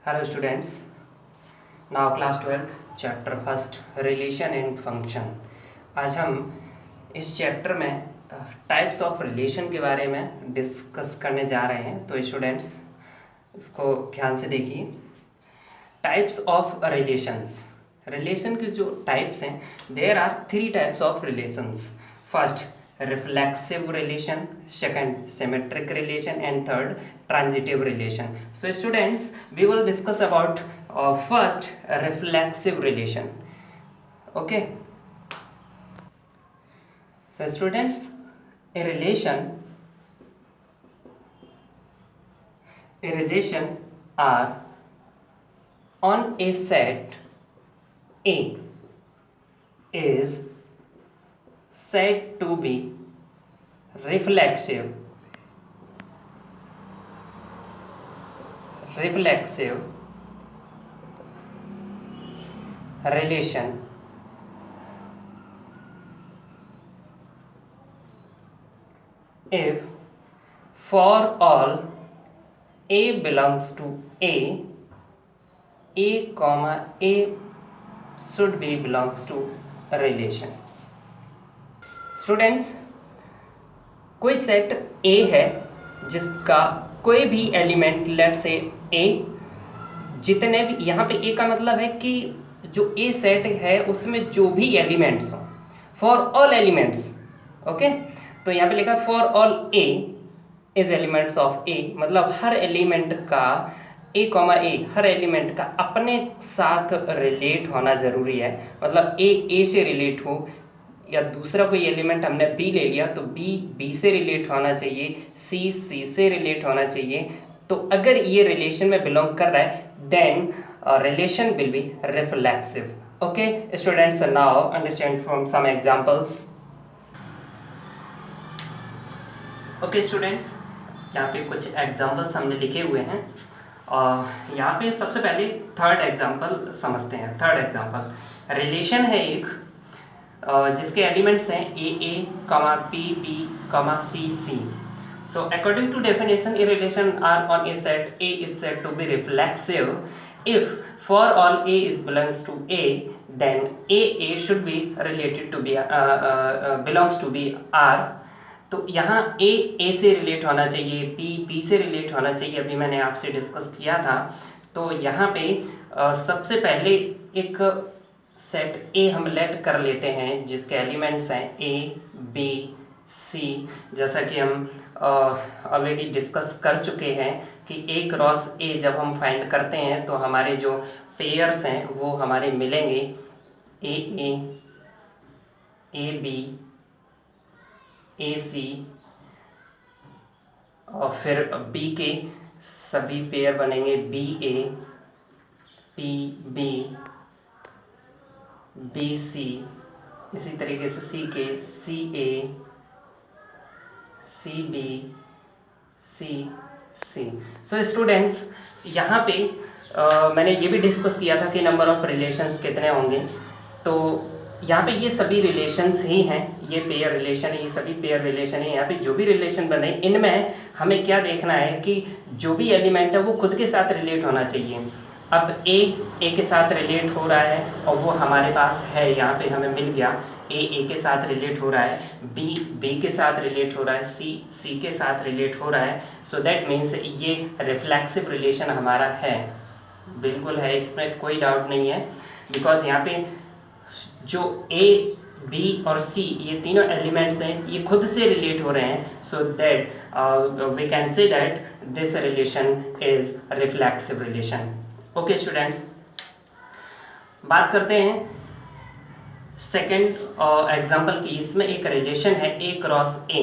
Hello students, now class 12th chapter first relation and function। आज हम इस chapter में टाइप्स ऑफ रिलेशन के बारे में डिस्कस करने जा रहे हैं। तो स्टूडेंट्स इसको ध्यान से देखिए। टाइप्स ऑफ रिलेशंस, रिलेशन की जो टाइप्स हैं, there are 3 types of relations. First reflexive relation, second symmetric relation, and third transitive relation. So students, we will discuss about first reflexive relation. Okay, so students, a relation are on a set A is said to be reflexive relation if for all A belongs to A comma A should be belongs to a relation। Students, कोई set A है जिसका कोई भी element, late से ए, जितने भी, यहाँ पे ए का मतलब है कि जो ए सेट है उसमें जो भी एलिमेंट्स हों, फॉर ऑल एलिमेंट्स। ओके, तो यहाँ पे लिखा for all A is elements of A, मतलब हर एलिमेंट का ए कॉमा ए, हर एलिमेंट का अपने साथ रिलेट होना ज़रूरी है। मतलब ए से रिलेट हो, या दूसरा कोई एलिमेंट हमने बी ले लिया तो बी से रिलेट होना चाहिए, सी से रिलेट होना चाहिए। तो अगर ये रिलेशन में बिलोंग कर रहा है then relation will be reflexive. Okay students, now understand from some examples. Okay students, यहाँ पे कुछ एग्जांपल्स हमने लिखे हुए हैं और यहाँ पे सबसे पहले थर्ड एग्जांपल समझते हैं। थर्ड एग्जांपल, रिलेशन है एक जिसके एलिमेंट्स हैं ए comma B comma C. So according to definition, a relation R on A set A is said to be reflexive if for all A is belongs to A then A should be related to B belongs to B R. तो यहाँ ए से relate होना चाहिए, B से relate होना चाहिए, अभी मैंने आपसे डिस्कस किया था। तो यहाँ पे सबसे पहले एक सेट ए हम लेट कर लेते हैं जिसके एलिमेंट्स हैं ए बी सी। जैसा कि हम ऑलरेडी डिस्कस कर चुके हैं कि ए क्रॉस ए जब हम फाइंड करते हैं तो हमारे जो पेयर्स हैं वो हमारे मिलेंगे ए बी ए सी, और फिर बी के सभी पेयर बनेंगे B A P B B C, इसी तरीके से सी के सी ए C B C. So students, यहाँ पे मैंने ये भी डिस्कस किया था कि नंबर ऑफ रिलेशंस कितने होंगे। तो यहाँ पे ये सभी रिलेशंस ही हैं, ये पेयर रिलेशन है, ये सभी पेयर रिलेशन है। यहाँ पे जो भी रिलेशन बने इनमें हमें क्या देखना है कि जो भी एलिमेंट है वो खुद के साथ रिलेट होना चाहिए। अब ए के साथ रिलेट हो रहा है और वो हमारे पास है, यहाँ पे हमें मिल गया। ए के साथ रिलेट हो रहा है, बी के साथ रिलेट हो रहा है, सी के साथ रिलेट हो रहा है। सो दैट मीन्स ये रिफ्लेक्सिव रिलेशन हमारा है, बिल्कुल है, इसमें कोई डाउट नहीं है। बिकॉज यहाँ पे जो ए बी और सी ये तीनों एलिमेंट्स हैं ये खुद से रिलेट हो रहे हैं। So that we can say that this relation is reflexive relation. Okay students, बात करते हैं सेकेंड एग्जाम्पल की। इसमें एक रिलेशन है ए क्रॉस ए।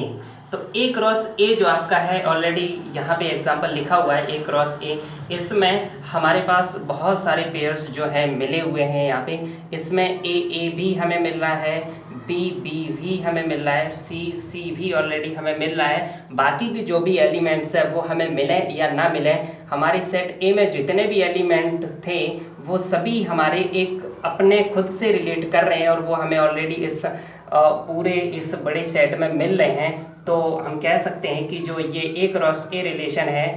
तो ए क्रॉस ए जो आपका है, ऑलरेडी यहाँ पे एग्जाम्पल लिखा हुआ है ए क्रॉस ए। इसमें हमारे पास बहुत सारे पेयर्स जो है मिले हुए हैं। यहाँ पे इसमें ए भी हमें मिल रहा है, बी भी हमें मिल रहा है, सी भी ऑलरेडी हमें मिल रहा है। बाकी के जो भी एलिमेंट्स है वो हमें मिले या ना मिले, हमारे सेट ए में जितने भी एलिमेंट थे वो सभी हमारे एक अपने खुद से रिलेट कर रहे हैं और वो हमें ऑलरेडी इस पूरे इस बड़े सेट में मिल रहे हैं। तो हम कह सकते हैं कि जो ये ए क्रॉस ए रिलेशन है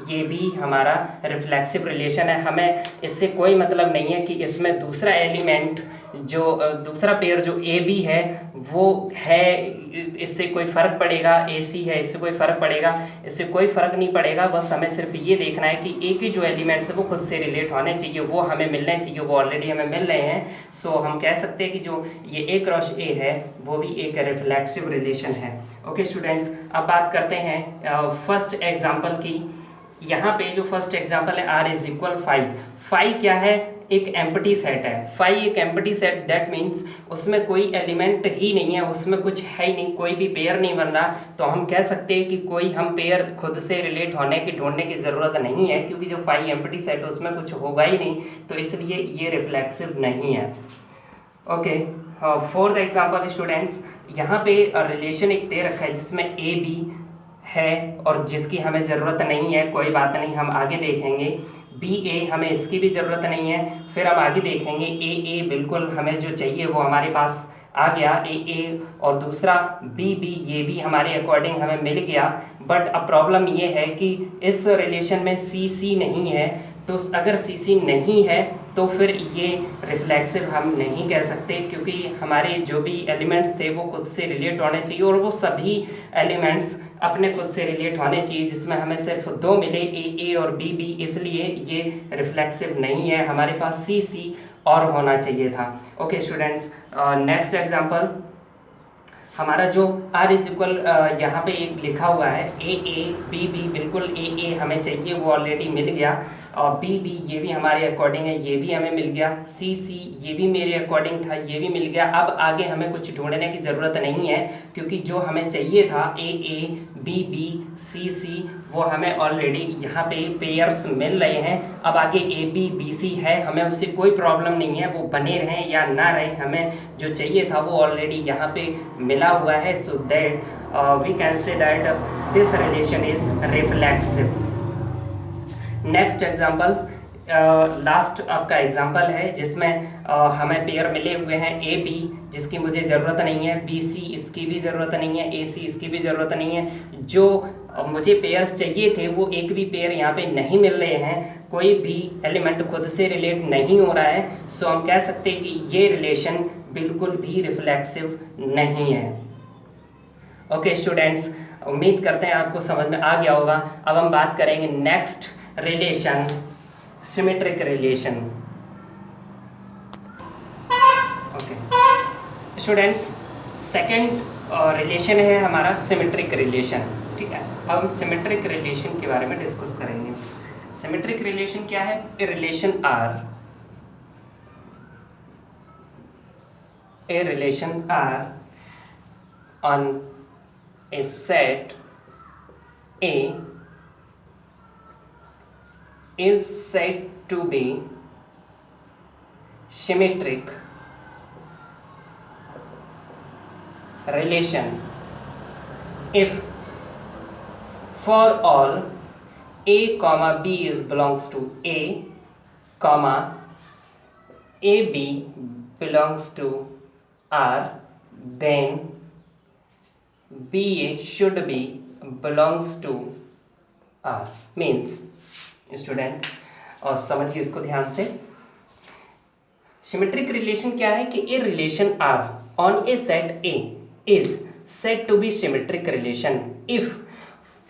ये भी हमारा रिफ्लेक्सिव रिलेशन है। हमें इससे कोई मतलब नहीं है कि इसमें दूसरा एलिमेंट जो दूसरा पेयर जो ए बी है वो है, इससे कोई फ़र्क पड़ेगा, ए सी है इससे कोई फ़र्क पड़ेगा, इससे कोई फ़र्क नहीं पड़ेगा। बस हमें सिर्फ ये देखना है कि ए के जो एलिमेंट्स है वो खुद से रिलेट होने चाहिए, वो हमें मिलने चाहिए, वो ऑलरेडी हमें मिल रहे हैं। सो हम कह सकते हैं कि जो ये ए क्रॉस ए है वो भी एक रिफ्लेक्सिव रिलेशन है। ओके स्टूडेंट्स, अब बात करते हैं फर्स्ट एग्जाम्पल की। यहाँ पे जो फर्स्ट एग्जाम्पल है आर इज इक्वल 5। 5 क्या है? एक एम्प्टी सेट है। 5 एक एम्प्टी सेट, दैट मीन्स उसमें कोई एलिमेंट ही नहीं है, उसमें कुछ है ही नहीं, कोई भी पेयर नहीं बन रहा। तो हम कह सकते हैं कि कोई हम पेयर खुद से रिलेट होने की ढूंढने की ज़रूरत नहीं है, क्योंकि जो 5 एम्प्टी सेट है उसमें कुछ होगा ही नहीं, तो इसलिए ये रिफ्लेक्सिव नहीं है। ओके, फोर्थ एग्जाम्पल स्टूडेंट्स, यहाँ पे रिलेशन एक दे रखा है जिसमें ए बी है और जिसकी हमें ज़रूरत नहीं है, कोई बात नहीं, हम आगे देखेंगे। बी ए, हमें इसकी भी ज़रूरत नहीं है। फिर हम आगे देखेंगे ए बिल्कुल हमें जो चाहिए वो हमारे पास आ गया, ए और दूसरा बी बी, ये भी हमारे अकॉर्डिंग हमें मिल गया। बट अब प्रॉब्लम ये है कि इस रिलेशन में सी नहीं है, तो अगर सी नहीं है तो फिर ये रिफ्लेक्सिव हम नहीं कह सकते, क्योंकि हमारे जो भी एलिमेंट्स थे वो खुद से रिलेट होने चाहिए, और वो सभी एलिमेंट्स अपने खुद से रिलेट होने चाहिए, जिसमें हमें सिर्फ 2 मिले, ए और बी, इसलिए ये रिफ्लेक्सिव नहीं है। हमारे पास सी और होना चाहिए था। ओके स्टूडेंट्स, नेक्स्ट एग्जांपल, हमारा जो आर इज इक्वल यहाँ पे एक लिखा हुआ है ए बी बिल्कुल ए हमें चाहिए, वो ऑलरेडी मिल गया। और बी ये भी हमारे अकॉर्डिंग है, ये भी हमें मिल गया। सी ये भी मेरे अकॉर्डिंग था, ये भी मिल गया। अब आगे हमें कुछ ढूंढने की ज़रूरत नहीं है, क्योंकि जो हमें चाहिए था ए बी सी वो हमें ऑलरेडी यहाँ पे पेयर्स मिल रहे हैं। अब आगे ए बी सी है, हमें उससे कोई प्रॉब्लम नहीं है, वो बने रहें या ना रहें, हमें जो चाहिए था वो ऑलरेडी यहाँ पे मिला हुआ है। So that we can say that this relation is reflexive. Next example, last आपका एग्जाम्पल है जिसमें हमें पेयर मिले हुए हैं ए बी, जिसकी मुझे ज़रूरत नहीं है, बी सी इसकी भी ज़रूरत नहीं है, ए सी इसकी भी ज़रूरत नहीं है। जो मुझे पेयर्स चाहिए थे वो एक भी पेयर यहाँ पे नहीं मिल रहे हैं, कोई भी एलिमेंट खुद से रिलेट नहीं हो रहा है। सो हम कह सकते हैं कि ये रिलेशन बिल्कुल भी रिफ्लेक्सिव नहीं है। ओके स्टूडेंट्स, उम्मीद करते हैं आपको समझ में आ गया होगा। अब हम बात करेंगे next relation, symmetric relation. Okay students, second relation है हमारा सिमेट्रिक रिलेशन। ठीक है, अब हम सिमेट्रिक रिलेशन के बारे में डिस्कस करेंगे। सिमेट्रिक रिलेशन क्या है? A relation R, on a set A is said to be symmetric relation if for all A comma B is belongs to A comma AB belongs to R, then BA should be belongs to R। Means students, और समझिए इसको ध्यान से, symmetric relation क्या है कि A relation R on A set A is said to be symmetric relation if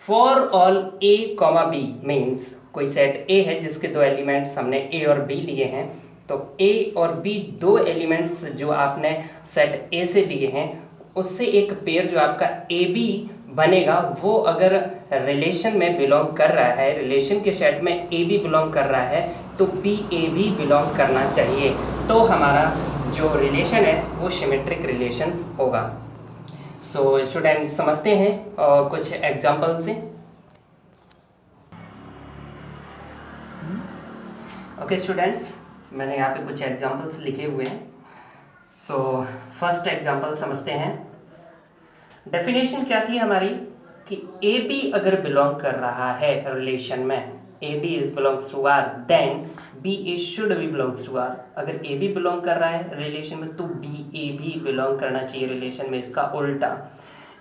for all A comma B, means कोई set A है जिसके 2 एलिमेंट्स हमने ए और बी लिए हैं, तो ए और बी 2 एलिमेंट्स जो आपने सेट ए से लिए हैं, उससे एक पेयर जो आपका ए बी बनेगा, वो अगर रिलेशन में बिलोंग कर रहा है, रिलेशन के सेट में ए बी बिलोंग कर रहा है, तो बी ए भी बिलोंग करना चाहिए, तो हमारा जो रिलेशन है वो सिमेट्रिक रिलेशन होगा। सो स्टूडेंट समझते हैं कुछ एग्जाम्पल से। ओके स्टूडेंट्स, मैंने यहाँ पे कुछ एग्जाम्पल्स लिखे हुए हैं। सो फर्स्ट एग्जाम्पल समझते हैं। डेफिनेशन क्या थी हमारी कि ए बी अगर बिलोंग कर रहा है रिलेशन में, A B is belongs to R, then B A should be belongs to R. अगर ए बी बिलोंग कर रहा है रिलेशन में तो बी ए भी बिलोंग करना चाहिए रिलेशन में, इसका उल्टा।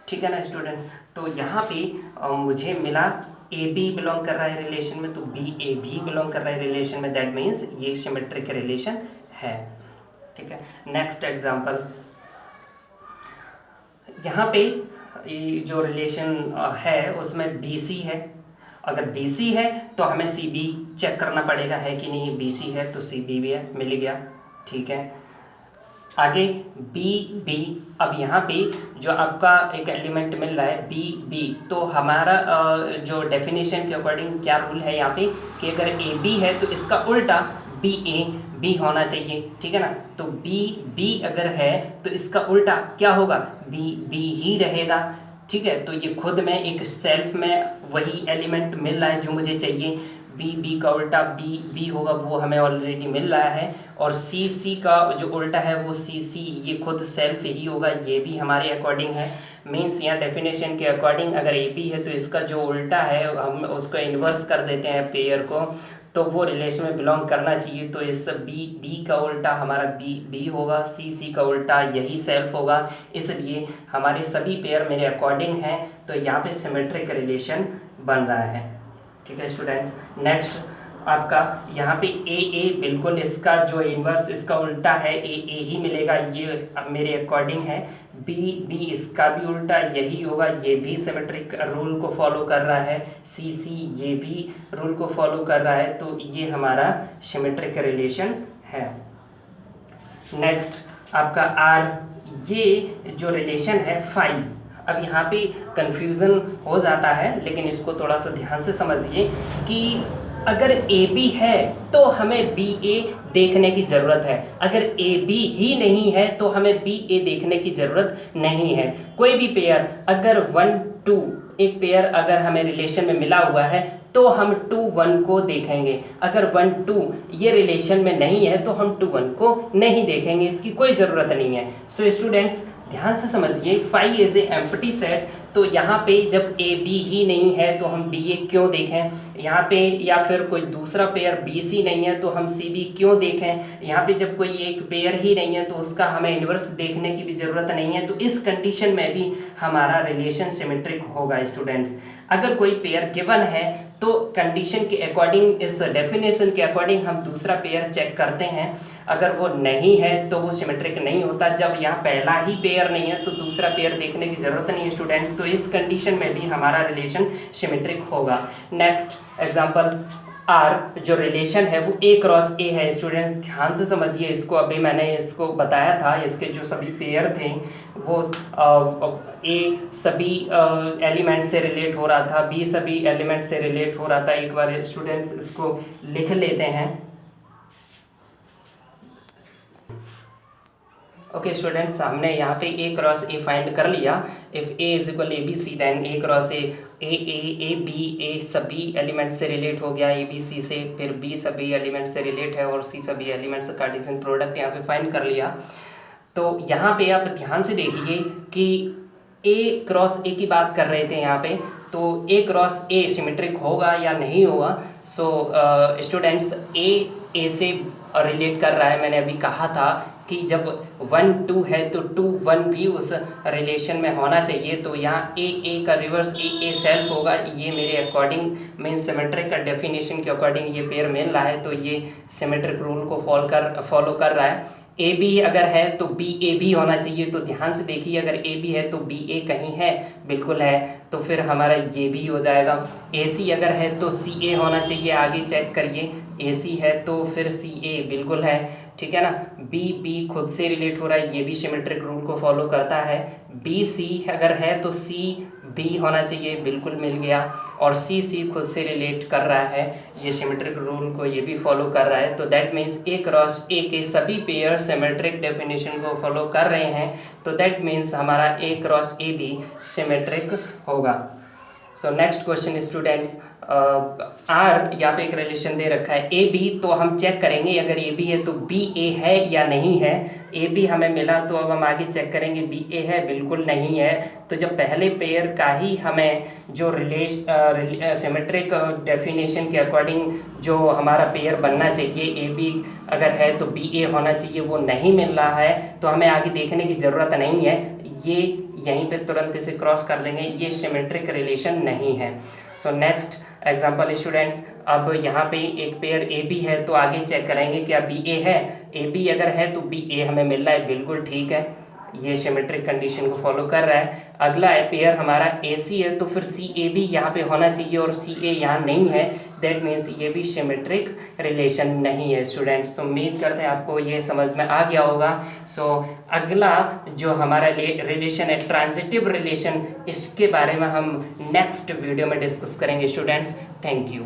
ठीक है ना स्टूडेंट्स, तो यहाँ पे मुझे मिला ए बी बिलोंग कर रहा है रिलेशन में तो बी ए भी बिलोंग कर रहा है रिलेशन में, दैट मीन्स ये सिमेट्रिक रिलेशन है। ठीक है, नेक्स्ट एग्जांपल, यहाँ पे ये जो रिलेशन है उसमें बी सी है। अगर बी सी है तो हमें सी बी चेक करना पड़ेगा है कि नहीं, बी सी है तो सी बी भी है, मिल गया। ठीक है, आगे बी बी, अब यहाँ पे जो आपका एक एलिमेंट मिल रहा है बी बी, तो हमारा जो डेफिनेशन के अकॉर्डिंग क्या रूल है यहाँ पे कि अगर ए बी है तो इसका उल्टा बी ए बी होना चाहिए। ठीक है ना, तो बी बी अगर है तो इसका उल्टा क्या होगा, बी बी ही रहेगा। ठीक है, तो ये खुद में एक सेल्फ में वही एलिमेंट मिल रहा है जो मुझे चाहिए, बी बी का उल्टा बी बी होगा, वो हमें ऑलरेडी मिल रहा है। और सी सी का जो उल्टा है वो सी सी, ये खुद सेल्फ ही होगा, ये भी हमारे अकॉर्डिंग है। मीन्स यहाँ डेफिनेशन के अकॉर्डिंग अगर ए बी है तो इसका जो उल्टा है हम उसको इन्वर्स कर देते हैं पेयर को, तो वो रिलेशन में बिलोंग करना चाहिए। तो इस बी बी का उल्टा हमारा बी बी होगा, सी सी का उल्टा यही सेल्फ होगा, इसलिए हमारे सभी पेयर मेरे अकॉर्डिंग हैं, तो यहाँ पे सिमेट्रिक रिलेशन बन रहा है। ठीक है स्टूडेंट्स, नेक्स्ट आपका यहाँ पे ए बिल्कुल इसका जो इन्वर्स इसका उल्टा है, ए ही मिलेगा, ये अब मेरे अकॉर्डिंग है। बी बी इसका भी उल्टा यही होगा, ये भी सिमेट्रिक रूल को फॉलो कर रहा है। सी सी ये भी रूल को फॉलो कर रहा है, तो ये हमारा सिमेट्रिक रिलेशन है। नेक्स्ट आपका आर, ये जो रिलेशन है फाई। अब यहाँ पे कंफ्यूजन हो जाता है, लेकिन इसको थोड़ा सा ध्यान से समझिए कि अगर ए बी है तो हमें बी ए देखने की ज़रूरत है, अगर ए बी ही नहीं है तो हमें बी ए देखने की ज़रूरत नहीं है। कोई भी पेयर अगर 1 2, एक पेयर अगर हमें रिलेशन में मिला हुआ है तो हम 2 1 को देखेंगे, अगर 1 2 ये रिलेशन में नहीं है तो हम 2 1 को नहीं देखेंगे, इसकी कोई ज़रूरत नहीं है। सो स्टूडेंट्स ध्यान से समझिए, phi is a empty set, तो यहाँ पे जब ए बी ही नहीं है तो हम बी ए क्यों देखें यहाँ पे, या फिर कोई दूसरा पेयर बी सी नहीं है तो हम सी बी क्यों देखें यहाँ पे, जब कोई एक पेयर ही नहीं है तो उसका हमें इन्वर्स देखने की भी ज़रूरत नहीं है। तो इस कंडीशन में भी हमारा रिलेशन सिमेट्रिक होगा स्टूडेंट्स। अगर कोई पेयर गिवन है तो कंडीशन के अकॉर्डिंग, इस डेफिनेशन के अकॉर्डिंग हम दूसरा पेयर चेक करते हैं, अगर वो नहीं है तो वो सिमेट्रिक नहीं होता। जब यहाँ पहला ही पेयर नहीं है तो दूसरा पेयर देखने की ज़रूरत नहीं है स्टूडेंट्स, तो इस कंडीशन में भी हमारा रिलेशन सिमेट्रिक होगा। नेक्स्ट एग्जांपल, आर जो रिलेशन है वो ए क्रॉस ए है। स्टूडेंट्स ध्यान से समझिए इसको, अभी मैंने इसको बताया था, इसके जो सभी पेयर थे वो ए सभी एलिमेंट से रिलेट हो रहा था, बी सभी एलिमेंट से रिलेट हो रहा था। एक बार स्टूडेंट्स इसको लिख लेते हैं। ओके स्टूडेंट्स, हमने यहाँ पे ए क्रॉस ए फाइंड कर लिया। If A is equal A B C, then A cross A B A सभी एलिमेंट से रिलेट हो गया, ए बी सी से, फिर बी सभी एलिमेंट से रिलेट है और सी सभी एलिमेंट से कार्टेशियन प्रोडक्ट यहाँ पे फाइंड कर लिया। तो यहाँ पे आप ध्यान से देखिए कि ए क्रॉस ए की बात कर रहे थे यहाँ पे, तो ए क्रॉस ए सिमेट्रिक होगा या नहीं होगा। सो स्टूडेंट्स ए से रिलेट कर रहा है, मैंने अभी कहा था कि जब 1 2 है तो 2 1 भी उस रिलेशन में होना चाहिए। तो यहाँ ए का रिवर्स ए सेल्फ होगा, ये मेरे अकॉर्डिंग मीन्स सिमेट्रिक का डेफिनेशन के अकॉर्डिंग ये पेयर मिल रहा है, तो ये सिमेट्रिक रूल को फॉलो कर रहा है। ए बी अगर है तो बी ए भी होना चाहिए, तो ध्यान से देखिए अगर ए बी है तो बी ए कहीं है, बिल्कुल है, तो फिर हमारा ये भी हो जाएगा। ए सी अगर है तो सी ए होना चाहिए, आगे चेक करिए, ए सी है तो फिर सी ए बिल्कुल है, ठीक है ना। बी बी खुद से रिलेट हो रहा है, ये भी सिमेट्रिक रूल को फॉलो करता है। बी सी अगर है तो सी बी होना चाहिए, बिल्कुल मिल गया। और सी सी खुद से रिलेट कर रहा है, ये सिमेट्रिक रूल को ये भी फॉलो कर रहा है। तो दैट मीन्स ए क्रॉस ए के सभी पेयर सिमेट्रिक डेफिनेशन को फॉलो कर रहे हैं, तो दैट मीन्स हमारा ए क्रॉस ए भी सिमेट्रिक होगा। So next question students, R यहाँ पे एक रिलेशन दे रखा है ए बी, तो हम चेक करेंगे अगर ए बी है तो बी ए है या नहीं है। ए बी हमें मिला तो अब हम आगे चेक करेंगे, बी ए है, बिल्कुल नहीं है। तो जब पहले पेयर का ही हमें जो सिमेट्रिक डेफिनेशन के अकॉर्डिंग जो हमारा पेयर बनना चाहिए, ए बी अगर है तो बी ए होना चाहिए, वो नहीं मिल रहा है, तो हमें आगे देखने की ज़रूरत नहीं है। ये यहीं पे तुरंत इसे क्रॉस कर देंगे, ये सिमेट्रिक रिलेशन नहीं है। सो नेक्स्ट एग्जाम्पल स्टूडेंट्स, अब यहाँ पे एक पेयर ए बी है तो आगे चेक करेंगे क्या बी ए है। ए बी अगर है तो बी ए हमें मिल रहा है, बिल्कुल ठीक है, ये सिमेट्रिक कंडीशन को फॉलो कर रहा है। अगला है पेयर हमारा ए सी है तो फिर सी ए भी यहाँ पे होना चाहिए और सी ए यहाँ नहीं है, दैट मीन्स ये भी सिमेट्रिक रिलेशन नहीं है स्टूडेंट्स। तो उम्मीद करते हैं आपको ये समझ में आ गया होगा। सो अगला जो हमारा रिलेशन है ट्रांजिटिव रिलेशन, इसके बारे में हम नेक्स्ट वीडियो में डिस्कस करेंगे स्टूडेंट्स। Thank you.